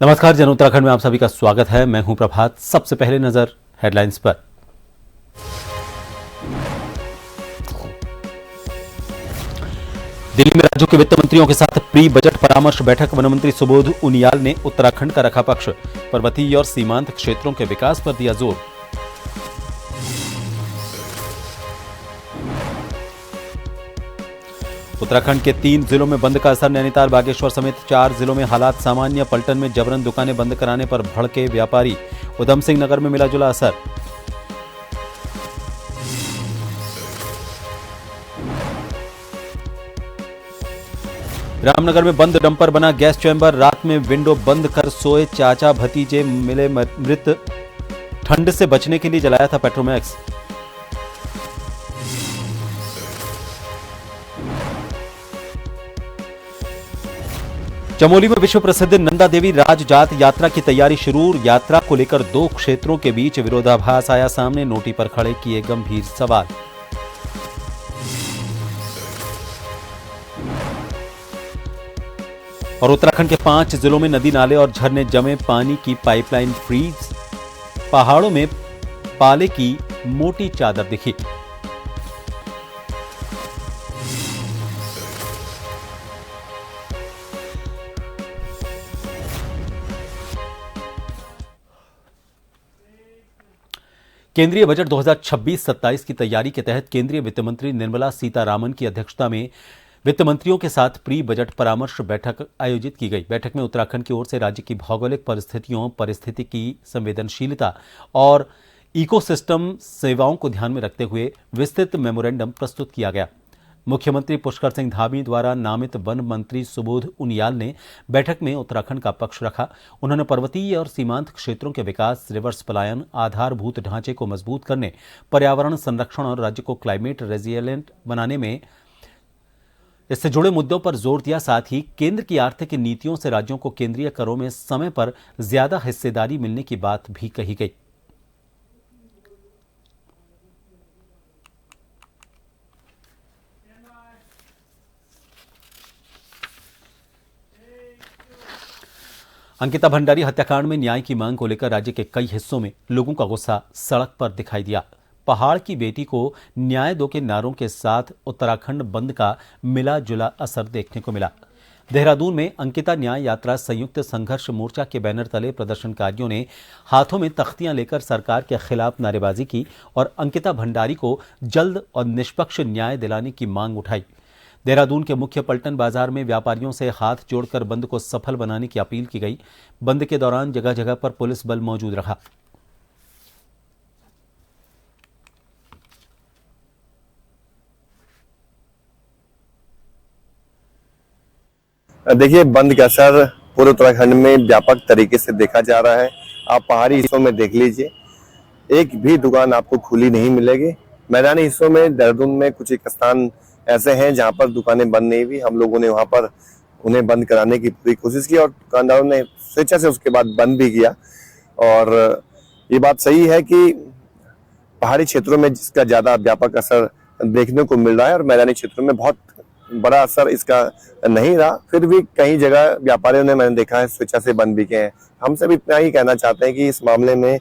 नमस्कार, जन उत्तराखंड में आप सभी का स्वागत है। मैं हूं प्रभात। सबसे पहले नजर हेडलाइंस पर। दिल्ली में राज्यों के वित्त मंत्रियों के साथ प्री बजट परामर्श बैठक। वन मंत्री सुबोध उनियाल ने उत्तराखंड का रखा पक्ष। पर्वतीय और सीमांत क्षेत्रों के विकास पर दिया जोर। उत्तराखंड के 3 जिलों में बंद का असर। नैनीताल, बागेश्वर समेत 4 जिलों में हालात सामान्य। पलटन में जबरन दुकानें बंद कराने पर भड़के व्यापारी। उधम सिंह नगर में मिला जुला असर। रामनगर में बंद डंपर बना गैस चैम्बर। रात में विंडो बंद कर सोए चाचा भतीजे मिले मृत। ठंड से बचने के लिए जलाया था पेट्रोमैक्स। चमोली में विश्व प्रसिद्ध नंदा देवी राजजात यात्रा की तैयारी शुरू। यात्रा को लेकर 2 क्षेत्रों के बीच विरोधाभास आया सामने। नोटी पर खड़े किए गंभीर सवाल। और उत्तराखंड के 5 जिलों में नदी नाले और झरने जमे। पानी की पाइपलाइन फ्रीज। पहाड़ों में पाले की मोटी चादर दिखी। केंद्रीय बजट 2026-27 की तैयारी के तहत केंद्रीय वित्त मंत्री निर्मला सीतारामन की अध्यक्षता में वित्त मंत्रियों के साथ प्री बजट परामर्श बैठक आयोजित की गई। बैठक में उत्तराखंड की ओर से राज्य की भौगोलिक परिस्थितियों, पारिस्थितिकी संवेदनशीलता और इकोसिस्टम सेवाओं को ध्यान में रखते हुए विस्तृत मेमोरेंडम प्रस्तुत किया गया। मुख्यमंत्री पुष्कर सिंह धामी द्वारा नामित वन मंत्री सुबोध उनियाल ने बैठक में उत्तराखंड का पक्ष रखा। उन्होंने पर्वतीय और सीमांत क्षेत्रों के विकास, रिवर्स पलायन, आधारभूत ढांचे को मजबूत करने, पर्यावरण संरक्षण और राज्य को क्लाइमेट रेजिलिएंट बनाने में इससे जुड़े मुद्दों पर जोर दिया। साथ ही केंद्र की आर्थिक नीतियों से राज्यों को केंद्रीय करों में समय पर ज्यादा हिस्सेदारी मिलने की बात भी कही गई। अंकिता भंडारी हत्याकांड में न्याय की मांग को लेकर राज्य के कई हिस्सों में लोगों का गुस्सा सड़क पर दिखाई दिया। पहाड़ की बेटी को न्याय दो के नारों के साथ उत्तराखंड बंद का मिला जुला असर देखने को मिला। देहरादून में अंकिता न्याय यात्रा संयुक्त संघर्ष मोर्चा के बैनर तले प्रदर्शनकारियों ने हाथों में तख्तियां लेकर सरकार के खिलाफ नारेबाजी की और अंकिता भंडारी को जल्द और निष्पक्ष न्याय दिलाने की मांग उठाई। देहरादून के मुख्य पलटन बाजार में व्यापारियों से हाथ जोड़कर बंद को सफल बनाने की अपील की गई। बंद के दौरान जगह जगह पर पुलिस बल मौजूद रहा। देखिए, बंद का असर पूरे उत्तराखंड में व्यापक तरीके से देखा जा रहा है। आप पहाड़ी हिस्सों में देख लीजिए, एक भी दुकान आपको खुली नहीं मिलेगी। मैदानी हिस्सों में देहरादून में कुछ एक स्थान ऐसे हैं जहां पर दुकानें बंद नहीं हुई। हम लोगों ने वहां पर उन्हें बंद कराने की पूरी कोशिश की और दुकानदारों ने स्वेच्छा से उसके बाद बंद भी किया। और ये बात सही है कि पहाड़ी क्षेत्रों में जिसका ज्यादा व्यापक असर देखने को मिल रहा है और मैदानी क्षेत्रों में बहुत बड़ा असर इसका नहीं रहा, फिर भी कई जगह व्यापारियों ने, मैंने देखा है, स्वेच्छा से बंद भी किए हैं। हम सब इतना ही कहना चाहते हैं कि इस मामले में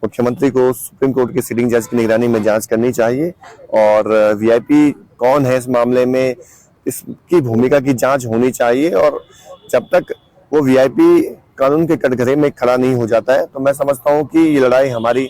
मुख्यमंत्री को सुप्रीम कोर्ट के सिटिंग जज की निगरानी में जांच करनी चाहिए और वीआईपी कौन है इस मामले में, इसकी भूमिका की जांच होनी चाहिए। और जब तक वो वीआईपी कानून के कटघरे में खड़ा नहीं हो जाता है तो मैं समझता हूँ कि ये लड़ाई हमारी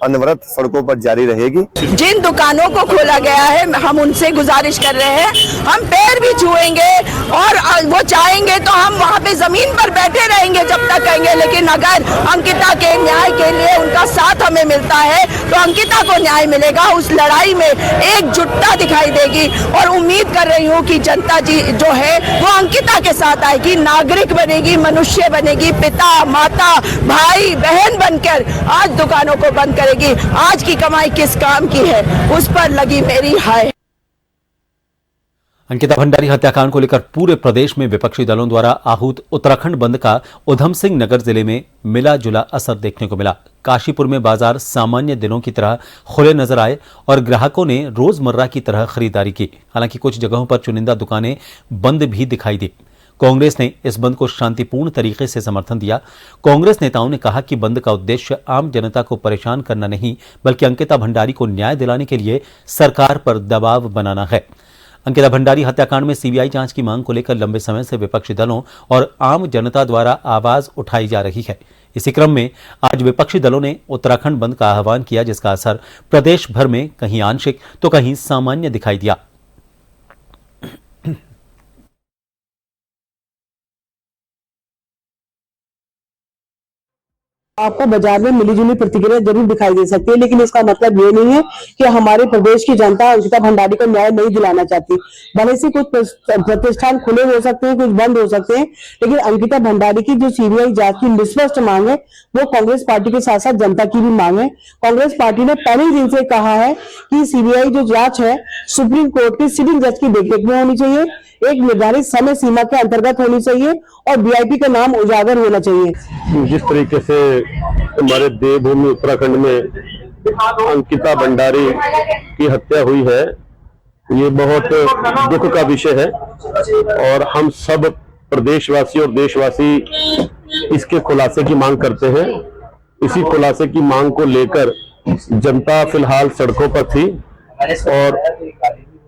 अनवरत सड़कों पर जारी रहेगी। जिन दुकानों को खोला गया है, हम उनसे गुजारिश कर रहे हैं, हम पैर भी छुएंगे और वो चाहेंगे तो हम वहाँ पे जमीन पर बैठे रहेंगे जब तक कहेंगे। लेकिन अगर अंकिता के न्याय के लिए उनका साथ हमें मिलता है तो अंकिता को न्याय मिलेगा। उस लड़ाई में एकजुटता दिखाई देगी और उम्मीद कर रही हूँ कि जनता जी जो है वो अंकिता के साथ आएगी, नागरिक बनेगी, मनुष्य बनेगी, पिता माता भाई बहन बनकर आज दुकानों को बंद करेगी। आज की कमाई किस काम की है, उस पर लगी मेरी हाय। अंकिता भंडारी हत्याकांड को लेकर पूरे प्रदेश में विपक्षी दलों द्वारा आहूत उत्तराखंड बंद का उधम सिंह नगर जिले में मिला जुला असर देखने को मिला। काशीपुर में बाजार सामान्य दिनों की तरह खुले नजर आए और ग्राहकों ने रोजमर्रा की तरह खरीदारी की। हालांकि कुछ जगहों पर चुनिंदा दुकानें बंद भी दिखाई दी। कांग्रेस ने इस बंद को शांतिपूर्ण तरीके से समर्थन दिया। कांग्रेस नेताओं ने कहा कि बंद का उद्देश्य आम जनता को परेशान करना नहीं, बल्कि अंकिता भंडारी को न्याय दिलाने के लिए सरकार पर दबाव बनाना है। अंकिता भंडारी हत्याकांड में सीबीआई जांच की मांग को लेकर लंबे समय से विपक्षी दलों और आम जनता द्वारा आवाज उठाई जा रही है। इसी क्रम में आज विपक्षी दलों ने उत्तराखंड बंद का आह्वान किया, जिसका असर प्रदेश भर में कहीं आंशिक तो कहीं सामान्य दिखाई दिया। आपको बाजार में मिलीजुली प्रतिक्रिया जरूर दिखाई दे सकती है, लेकिन इसका मतलब ये नहीं है कि हमारे प्रदेश की जनता अंकिता भंडारी को न्याय नहीं दिलाना चाहती। भले से कुछ प्रतिष्ठान खुले हो सकते हैं, कुछ बंद हो सकते हैं, लेकिन अंकिता भंडारी की जो सीबीआई जांच की निष्पक्ष मांग है वो कांग्रेस पार्टी के साथ साथ जनता की भी मांग है। कांग्रेस पार्टी ने पहले ही दिन से कहा है कि सीबीआई जो जांच है सुप्रीम कोर्ट की सिटिंग जज की देखरेख में होनी चाहिए, एक निर्धारित समय सीमा के अंतर्गत होनी चाहिए और वीआईपी का नाम उजागर होना चाहिए। जिस तरीके से हमारे देवभूमि उत्तराखंड में अंकिता भंडारी की हत्या हुई है, ये बहुत दुख का विषय है और हम सब प्रदेशवासी और देशवासी इसके खुलासे की मांग करते हैं। इसी खुलासे की मांग को लेकर जनता फिलहाल सड़कों पर थी और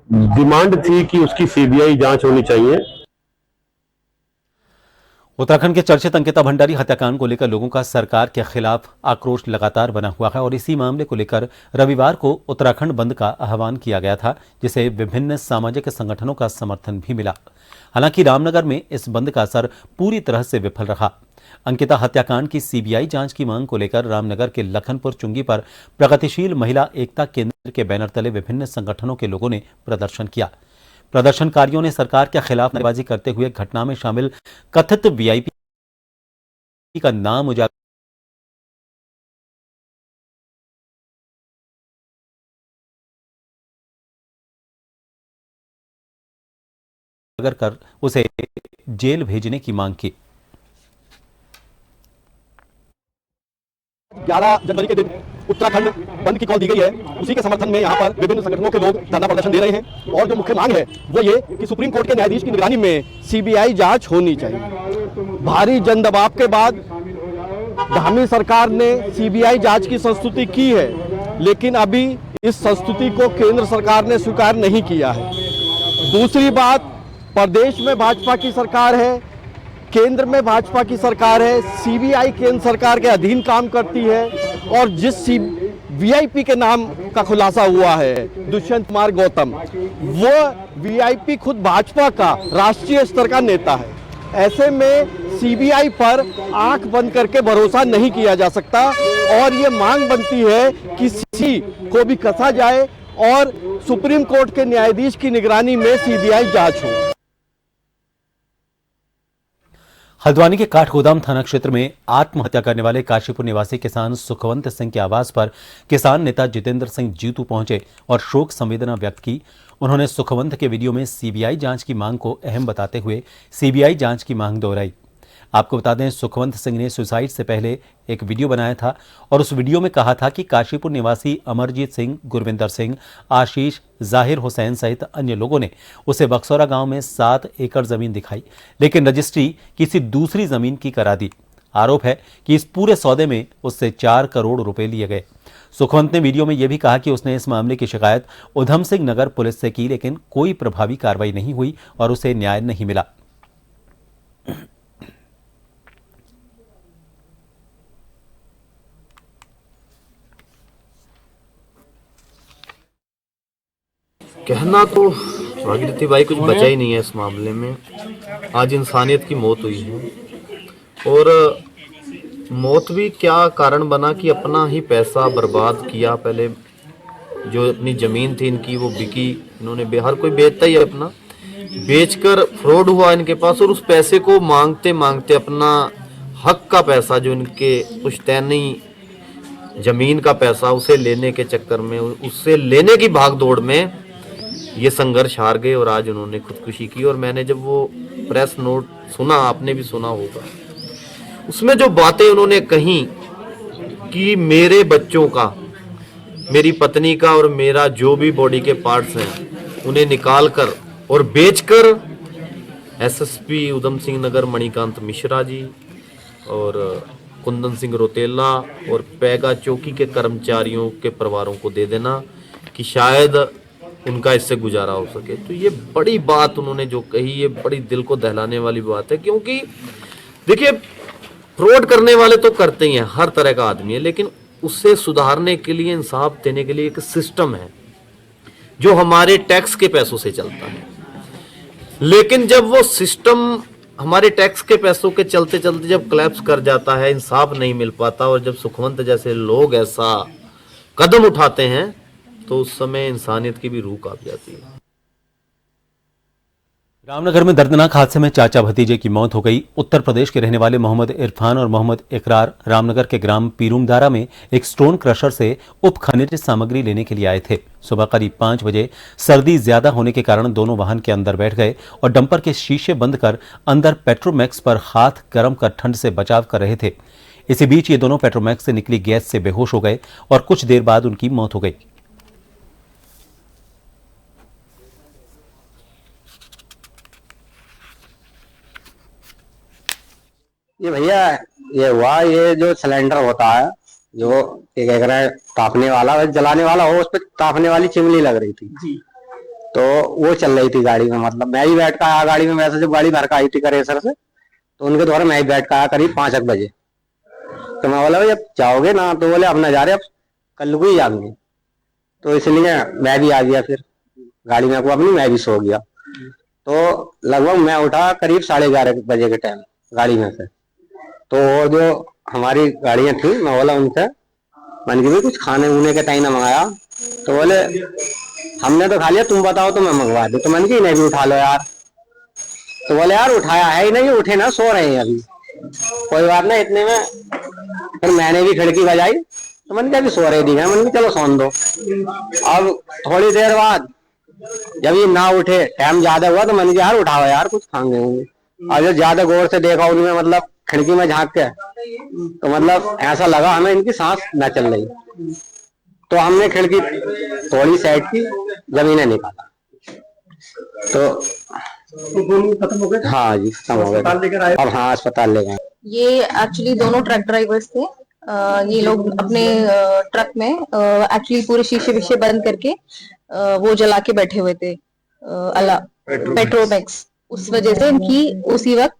डिमांड थी कि उसकी सीबीआई जांच होनी चाहिए। उत्तराखंड के चर्चित अंकिता भंडारी हत्याकांड को लेकर लोगों का सरकार के खिलाफ आक्रोश लगातार बना हुआ है और इसी मामले को लेकर रविवार को उत्तराखंड बंद का आह्वान किया गया था, जिसे विभिन्न सामाजिक संगठनों का समर्थन भी मिला। हालांकि रामनगर में इस बंद का असर पूरी तरह से विफल रहा। अंकिता हत्याकांड की सीबीआई जांच की मांग को लेकर रामनगर के लखनपुर चुंगी पर प्रगतिशील महिला एकता केंद्र के बैनर तले विभिन्न संगठनों के लोगों ने प्रदर्शन किया। प्रदर्शनकारियों ने सरकार के खिलाफ नारेबाजी करते हुए घटना में शामिल कथित वीआईपी का नाम उजागर कर उसे जेल भेजने की मांग की। 11 जनवरी के दिन उत्तराखंड बंद की कॉल दी गई है, उसी के समर्थन में यहाँ पर विभिन्न संगठनों के लोग धरना प्रदर्शन दे रहे हैं और जो मुख्य मांग है वो ये कि सुप्रीम कोर्ट के न्यायाधीश की निगरानी में सीबीआई जांच होनी चाहिए। भारी जन दबाव के बाद धामी सरकार ने सीबीआई जांच की संस्तुति की है, लेकिन अभी इस संस्तुति को केंद्र सरकार ने स्वीकार नहीं किया है। दूसरी बात, प्रदेश में भाजपा की सरकार है, केंद्र में भाजपा की सरकार है, सीबीआई केंद्र सरकार के अधीन काम करती है और जिस वीआईपी के नाम का खुलासा हुआ है दुष्यंत कुमार गौतम, वो वीआईपी खुद भाजपा का राष्ट्रीय स्तर का नेता है। ऐसे में सीबीआई पर आंख बंद करके भरोसा नहीं किया जा सकता और ये मांग बनती है कि किसी को भी कसा जाए और सुप्रीम कोर्ट के न्यायाधीश की निगरानी में सीबीआई जांच हो। हल्द्वानी के काठगोदाम थाना क्षेत्र में आत्महत्या करने वाले काशीपुर निवासी किसान सुखवंत सिंह के आवास पर किसान नेता जितेंद्र सिंह जीतू पहुंचे और शोक संवेदना व्यक्त की। उन्होंने सुखवंत के वीडियो में सीबीआई जांच की मांग को अहम बताते हुए सीबीआई जांच की मांग दोहराई। आपको बता दें, सुखवंत सिंह ने सुसाइड से पहले एक वीडियो बनाया था और उस वीडियो में कहा था कि काशीपुर निवासी अमरजीत सिंह, गुरविंदर सिंह, आशीष, जाहिर हुसैन सहित अन्य लोगों ने उसे बक्सौरा गांव में 7 एकड़ जमीन दिखाई, लेकिन रजिस्ट्री किसी दूसरी जमीन की करा दी। आरोप है कि इस पूरे सौदे में उससे 4 करोड़ रुपए लिए गए। सुखवंत ने वीडियो में यह भी कहा कि उसने इस मामले की शिकायत उधम सिंह नगर पुलिस से की, लेकिन कोई प्रभावी कार्रवाई नहीं हुई और उसे न्याय नहीं मिला। कहना तो भागीरथी भाई कुछ बचा ही नहीं है इस मामले में। आज इंसानियत की मौत हुई है और मौत भी क्या कारण बना कि अपना ही पैसा बर्बाद किया। पहले जो अपनी ज़मीन थी इनकी वो बिकी, इन्होंने हर कोई बेचता ही है, अपना बेचकर फ्रॉड हुआ इनके पास और उस पैसे को मांगते मांगते अपना हक का पैसा जो इनके पुश्तैनी ज़मीन का पैसा उसे लेने के चक्कर में, उससे लेने की भाग दौड़ में ये संघर्ष हार गए और आज उन्होंने खुदकुशी की। और मैंने जब वो प्रेस नोट सुना, आपने भी सुना होगा, उसमें जो बातें उन्होंने कही कि मेरे बच्चों का, मेरी पत्नी का और मेरा जो भी बॉडी के पार्ट्स हैं उन्हें निकाल कर और बेचकर एसएसपी उधम सिंह नगर मणिकांत मिश्रा जी और कुंदन सिंह रोतेला और पैगा चौकी के कर्मचारियों के परिवारों को दे देना कि शायद उनका इससे गुजारा हो सके। तो ये बड़ी बात उन्होंने जो कही, ये बड़ी दिल को दहलाने वाली बात है। क्योंकि देखिए, फ्रॉड करने वाले तो करते ही हैं, हर तरह का आदमी है, लेकिन उससे सुधारने के लिए, इंसाफ देने के लिए एक सिस्टम है जो हमारे टैक्स के पैसों से चलता है। लेकिन जब वो सिस्टम हमारे टैक्स के पैसों के चलते चलते जब क्लैप्स कर जाता है, इंसाफ नहीं मिल पाता, और जब सुखवंत जैसे लोग ऐसा कदम उठाते हैं तो उस समय इंसानियत की भी रूह कांप जाती है। रामनगर में दर्दनाक हादसे में चाचा भतीजे की मौत हो गई। उत्तर प्रदेश के रहने वाले मोहम्मद इरफान और मोहम्मद इकरार रामनगर के ग्राम पीरूमदारा में एक स्टोन क्रशर से उप खनिज सामग्री लेने के लिए आए थे। सुबह करीब 5 बजे सर्दी ज्यादा होने के कारण दोनों वाहन के अंदर बैठ गए और डंपर के शीशे बंद कर अंदर पेट्रोमैक्स पर हाथ गर्म कर ठंड से बचाव कर रहे थे। इसी बीच ये दोनों पेट्रोमैक्स से निकली गैस से बेहोश हो गए और कुछ देर बाद उनकी मौत हो गई। ये भैया ये हुआ, ये जो सिलेंडर होता है, जो क्या कह रहे हैं, तापने वाला, जलाने वाला हो, उस पर तापने वाली चिमनी लग रही थी जी। तो वो चल रही थी गाड़ी में, मतलब मैं ही बैठ का आया गाड़ी में। वैसे जब गाड़ी भर का आई थी करेसर से, तो उनके द्वारा मैं ही बैठ का आया करीब 5 बजे। तो मैं बोला भाई अब जाओगे ना? तो बोले अब ना जा रहे, अब कल को ही जाएंगे। तो इसलिए मैं भी आ गया, फिर गाड़ी में को अपनी मैं भी सो गया। तो लगभग मैं उठा करीब 11:30 बजे के टाइम गाड़ी में से। तो और जो हमारी गाड़ियां थी, मैं बोला उनसे, मैंने कहा कुछ खाने ऊने के टाइम ना मंगाया? तो बोले हमने तो खा लिया, तुम बताओ तो मैं मंगवा दूं। तो मैंने कहा नहीं भी उठा लो यार। तो बोले यार उठाया है ही नहीं, उठे ना, सो रहे हैं अभी। कोई बात नहीं, इतने में फिर मैंने भी खिड़की बजाई, तो मैंने कहा अभी सो रहे दी है, मैंने कहा चलो सोन दो। अब थोड़ी देर बाद जब ये ना उठे, टाइम ज्यादा हुआ, तो मैंने कहा यार उठाओ यार, कुछ खाएंगे होंगे। और जब ज्यादा गौर से देखा उनमें, मतलब खिड़की में झांक के, तो मतलब ऐसा लगा हमें इनकी सांस न चल रही। तो हमने खिड़की थोड़ी साइड की, जमीन निकाला तो खत्म हो गए। हाँ जी, खत्म हो गए। अब हाँ अस्पताल ले गए। ये एक्चुअली दोनों ट्रक ड्राइवर्स थे। ये लोग अपने ट्रक में एक्चुअली पूरे शीशे विशे बंद करके वो जला के बैठे हुए थे, पेट्रोमैक्स। उस वजह से इनकी उसी वक्त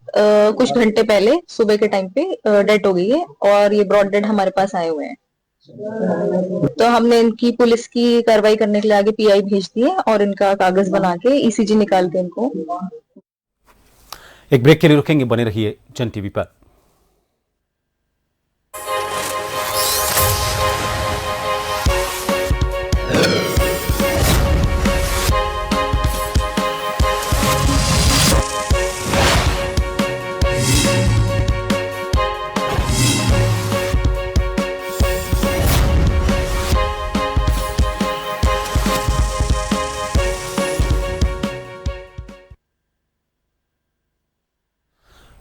कुछ घंटे पहले सुबह के टाइम पे डेथ हो गई है, और ये ब्रॉड डेड हमारे पास आए हुए हैं। तो हमने इनकी पुलिस की कार्रवाई करने के लिए आगे पीआई भेज दी है, और इनका कागज बना के ईसीजी निकाल के इनको। एक ब्रेक के लिए रुकेंगे, बने रहिए जन टीवी पर।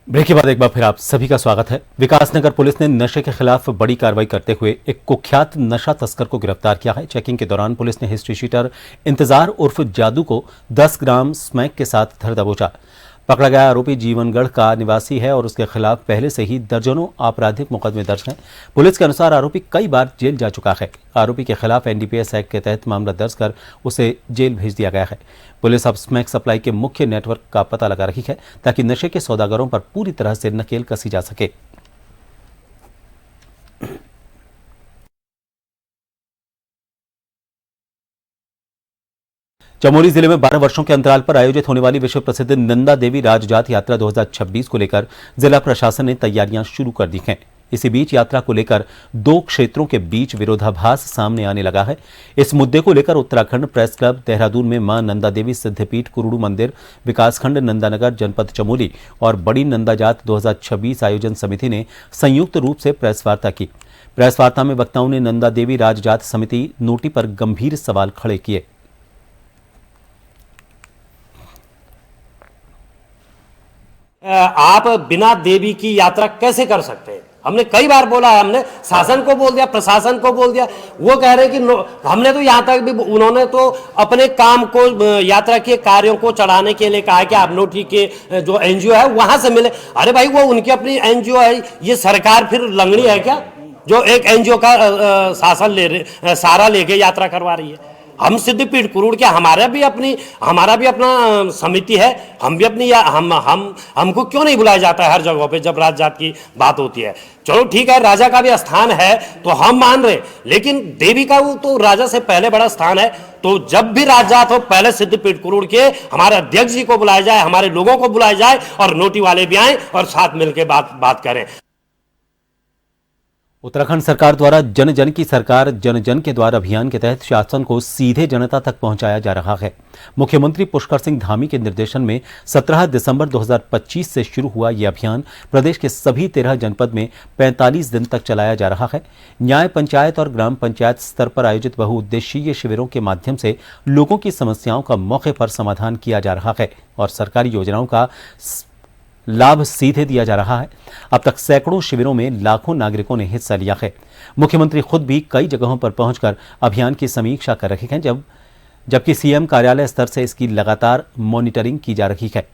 ब्रेक के बाद एक बार फिर आप सभी का स्वागत है। विकासनगर पुलिस ने नशे के खिलाफ बड़ी कार्रवाई करते हुए एक कुख्यात नशा तस्कर को गिरफ्तार किया है। चेकिंग के दौरान पुलिस ने हिस्ट्री शीटर इंतजार उर्फ जादू को 10 ग्राम स्मैक के साथ धर दबोचा। पकड़ा गया आरोपी जीवनगढ़ का निवासी है और उसके खिलाफ पहले से ही दर्जनों आपराधिक मुकदमे दर्ज हैं। पुलिस के अनुसार आरोपी कई बार जेल जा चुका है। आरोपी के खिलाफ एनडीपीएस एक्ट के तहत मामला दर्ज कर उसे जेल भेज दिया गया है। पुलिस अब स्मैक सप्लाई के मुख्य नेटवर्क का पता लगा रही है ताकि नशे के सौदागरों पर पूरी तरह से नकेल कसी जा सके। चमोली जिले में 12 वर्षों के अंतराल पर आयोजित होने वाली विश्व प्रसिद्ध नंदा देवी राजजात यात्रा 2026 को लेकर जिला प्रशासन ने तैयारियां शुरू कर दी हैं। इसी बीच यात्रा को लेकर 2 क्षेत्रों के बीच विरोधाभास सामने आने लगा है। इस मुद्दे को लेकर उत्तराखंड प्रेस क्लब देहरादून में मां नंदा देवी सिद्धपीठ कुरुड़ू मंदिर विकासखंड नंदानगर जनपद चमोली और बड़ी नंदा जात 2026 आयोजन समिति ने संयुक्त रूप से प्रेस वार्ता की। प्रेस वार्ता में वक्ताओं ने नंदा देवी राजजात समिति नोटी पर गंभीर सवाल खड़े किए। आप बिना देवी की यात्रा कैसे कर सकते हैं? हमने कई बार बोला है, हमने शासन को बोल दिया, प्रशासन को बोल दिया, वो कह रहे हैं कि हमने तो यहाँ तक भी, उन्होंने तो अपने काम को, यात्रा के कार्यों को चढ़ाने के लिए कहा कि आप नोटी के जो एनजीओ है वहां से मिले। अरे भाई, वो उनकी अपनी एनजीओ है, ये सरकार फिर लंगड़ी है क्या जो एक एनजीओ का शासन सारा लेके यात्रा करवा रही है? हम सिद्धपीठ कुरूड़ के हमारा भी अपना समिति है, हम भी अपनी, हमको क्यों नहीं बुलाया जाता है हर जगह पे जब राज जात की बात होती है? चलो ठीक है, राजा का भी स्थान है तो हम मान रहे, लेकिन देवी का वो तो राजा से पहले बड़ा स्थान है। तो जब भी राज जात हो, पहले सिद्धपीठ कुरूड़ के हमारे अध्यक्ष जी को बुलाया जाए, हमारे लोगों को बुलाया जाए, और नोटी वाले भी आए और साथ मिलकर बात करें। उत्तराखंड सरकार द्वारा जन जन की सरकार जन जन के द्वार अभियान के तहत शासन को सीधे जनता तक पहुंचाया जा रहा है। मुख्यमंत्री पुष्कर सिंह धामी के निर्देशन में 17 दिसंबर 2025 से शुरू हुआ यह अभियान प्रदेश के सभी 13 जनपद में 45 दिन तक चलाया जा रहा है। न्याय पंचायत और ग्राम पंचायत स्तर पर आयोजित बहुउद्देशीय शिविरों के माध्यम से लोगों की समस्याओं का मौके पर समाधान किया जा रहा है और सरकारी योजनाओं का लाभ सीधे दिया जा रहा है। अब तक सैकड़ों शिविरों में लाखों नागरिकों ने हिस्सा लिया है। मुख्यमंत्री खुद भी कई जगहों पर पहुंचकर अभियान की समीक्षा कर रहे हैं, जबकि सीएम कार्यालय स्तर से इसकी लगातार मॉनिटरिंग की जा रही है।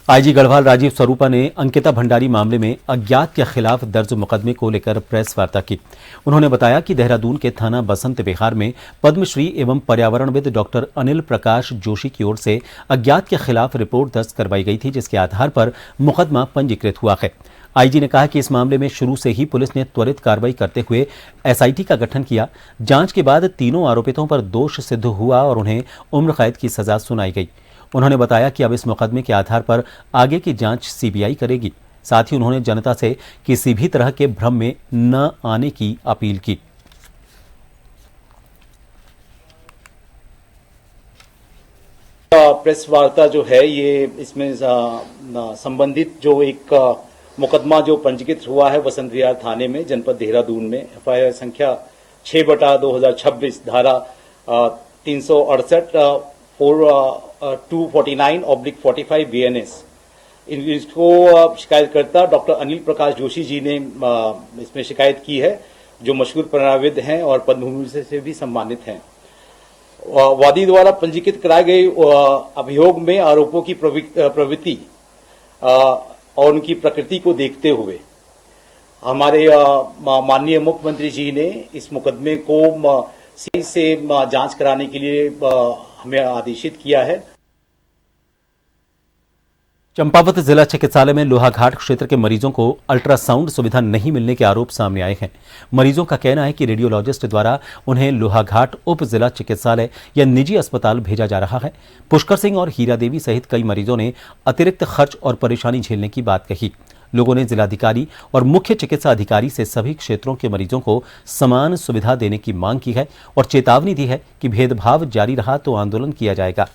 आईजी गढ़वाल राजीव स्वरूपा ने अंकिता भंडारी मामले में अज्ञात के खिलाफ दर्ज मुकदमे को लेकर प्रेस वार्ता की। उन्होंने बताया कि देहरादून के थाना बसंत विहार में पद्मश्री एवं पर्यावरणविद डॉक्टर अनिल प्रकाश जोशी की ओर से अज्ञात के खिलाफ रिपोर्ट दर्ज करवाई गई थी, जिसके आधार पर मुकदमा पंजीकृत हुआ है। आईजी ने कहा कि इस मामले में शुरू से ही पुलिस ने त्वरित कार्रवाई करते हुए एसआईटी का गठन किया। जांच के बाद तीनों आरोपितों पर दोष सिद्ध हुआ और उन्हें उम्र कैद की सजा सुनाई गई। उन्होंने बताया कि अब इस मुकदमे के आधार पर आगे की जांच सीबीआई करेगी। साथ ही उन्होंने जनता से किसी भी तरह के भ्रम में न आने की अपील की। प्रेस वार्ता जो है ये, इसमें संबंधित जो एक मुकदमा जो पंजीकृत हुआ है बसंत विहार थाने में जनपद देहरादून में, एफआईआर संख्या 6/2026 धारा 368 249/45 BNS, इसको शिकायतकर्ता डॉक्टर अनिल प्रकाश जोशी जी ने इसमें शिकायत की है, जो मशहूर पर्यावरणविद हैं और पद्मभूषण से भी सम्मानित हैं। वादी द्वारा पंजीकृत कराए गए अभियोग में आरोपों की प्रवृत्ति और उनकी प्रकृति को देखते हुए हमारे माननीय मुख्यमंत्री जी ने इस मुकदमे को सही से जांच कराने के लिए हमें आदेशित किया है। चंपावत जिला चिकित्सालय में लोहाघाट क्षेत्र के मरीजों को अल्ट्रासाउंड सुविधा नहीं मिलने के आरोप सामने आए हैं। मरीजों का कहना है कि रेडियोलॉजिस्ट द्वारा उन्हें लोहाघाट उप जिला चिकित्सालय या निजी अस्पताल भेजा जा रहा है। पुष्कर सिंह और हीरा देवी सहित कई मरीजों ने अतिरिक्त खर्च और परेशानी झेलने की बात कही। लोगों ने जिलाधिकारी और मुख्य चिकित्सा अधिकारी से सभी क्षेत्रों के मरीजों को समान सुविधा देने की मांग की है और चेतावनी दी है कि भेदभाव जारी रहा तो आंदोलन किया जाएगा।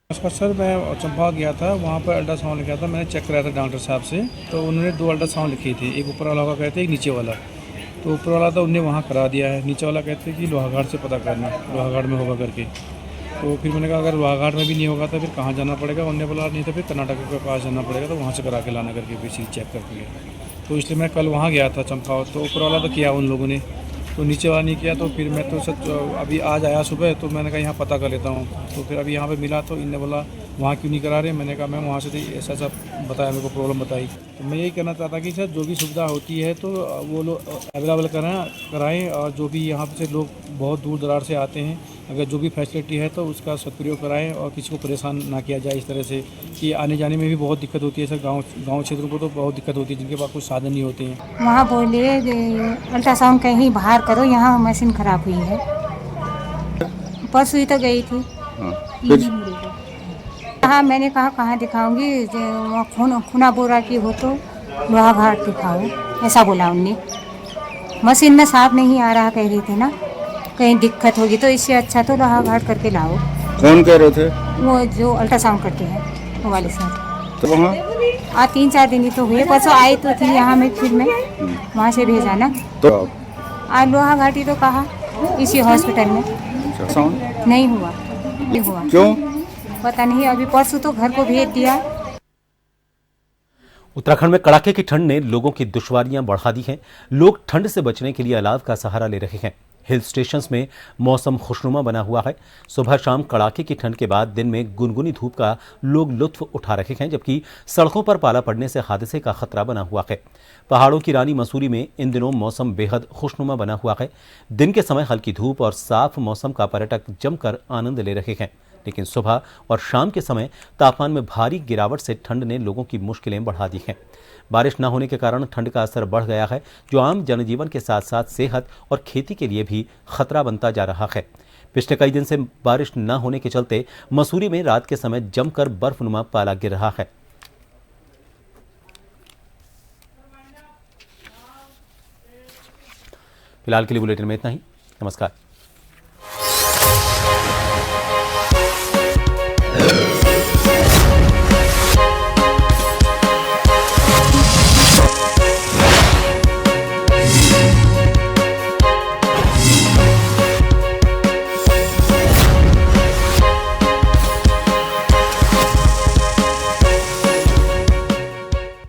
सर, मैं चंपा गया था, वहाँ पर अल्ट्रासाउंड लिखा था, मैंने चेक कराया था डॉक्टर साहब से, तो उन्होंने 2 अल्ट्रासाउंड लिखी थी, एक ऊपर वाला का कहते एक नीचे वाला। तो ऊपर वाला तो उन्होंने वहाँ करा दिया है, नीचे वाला कहते कि लोहाघाट से पता करना, लोहाघाट में होगा करके। तो फिर मैंने कहा अगर लोहाघाट में भी नहीं होगा तो फिर कहाँ जाना पड़ेगा? उन्होंने बोला नहीं तो फिर कर्नाटक के पास जाना पड़ेगा, तो वहाँ से करा के लाना करके फिर चीज़ चेक करके। तो इसलिए मैं कल वहाँ गया था चंपा, तो ऊपर वाला तो किया उन लोगों ने, तो नीचे वाला नहीं किया। तो फिर मैं तो सच अभी आज आया सुबह, तो मैंने कहा यहाँ पता कर लेता हूँ। तो फिर अभी यहाँ पे मिला तो इनने बोला वहाँ क्यों नहीं करा रहे। मैंने कहा मैम वहाँ से तो ऐसा सब बताया, मेरे को प्रॉब्लम बताई। तो मैं यही कहना चाहता कि सर जो भी सुविधा होती है तो वो लोग अवेलेबल कराएँ, और जो भी यहाँ से लोग बहुत दूर दरार से आते हैं, अगर जो भी फैसिलिटी है तो उसका सदुपयोग कराएं और किसी को परेशान ना किया जाए इस तरह से कि आने जाने में भी बहुत दिक्कत होती है। सर गांव क्षेत्रों को तो बहुत दिक्कत होती है जिनके पास कुछ साधन नहीं होते हैं। वहाँ बोलिए अल्ट्रासाउंड कहीं बाहर करो, यहाँ मशीन खराब हुई है। परसों ही तो गई थी। हाँ, मैंने कहा कहाँ दिखाऊंगी, खूना बोरा की हो तो लोहाघाट दिखाओ, ऐसा बोला उनने। मशीन में साफ नहीं आ रहा कह रही थी ना, कहीं दिक्कत होगी तो इससे अच्छा तो लोहाघाट करके लाओ। कौन कह रहे थे? वो जो अल्ट्रासाउंड करते हैं वो वाले साहब। तो वहाँ आज 3-4 दिन ही तो हुए, परसों आई तो थी यहाँ में, फिर मैं वहाँ से भेजा ना। तो आज लोहा घाटी तो कहा इसी हॉस्पिटल में साउंड नहीं हुआ, नहीं हुआ, क्यों? पता नहीं। अभी परसों तो घर को भेज दिया। उत्तराखंड में कड़ाके की ठंड ने लोगों की दुश्वारियां बढ़ा दी हैं। लोग ठंड से बचने के लिए अलाव का सहारा ले रहे हैं। हिल स्टेशंस में मौसम खुशनुमा बना हुआ है। सुबह शाम कड़ाके की ठंड के बाद दिन में गुनगुनी धूप का लोग लुत्फ उठा रहे हैं, जबकि सड़कों पर पाला पड़ने से हादसे का खतरा बना हुआ है। पहाड़ों की रानी मसूरी में इन दिनों मौसम बेहद खुशनुमा बना हुआ है। दिन के समय हल्की धूप और साफ मौसम का पर्यटक जमकर आनंद ले रहे हैं, लेकिन सुबह और शाम के समय तापमान में भारी गिरावट से ठंड ने लोगों की मुश्किलें बढ़ा दी हैं। बारिश न होने के कारण ठंड का असर बढ़ गया है, जो आम जनजीवन के साथ साथ सेहत और खेती के लिए भी खतरा बनता जा रहा है। पिछले कई दिन से बारिश न होने के चलते मसूरी में रात के समय जमकर बर्फनुमा पाला गिर रहा है। फिलहाल के लिए बुलेटिन में इतना ही। नमस्कार।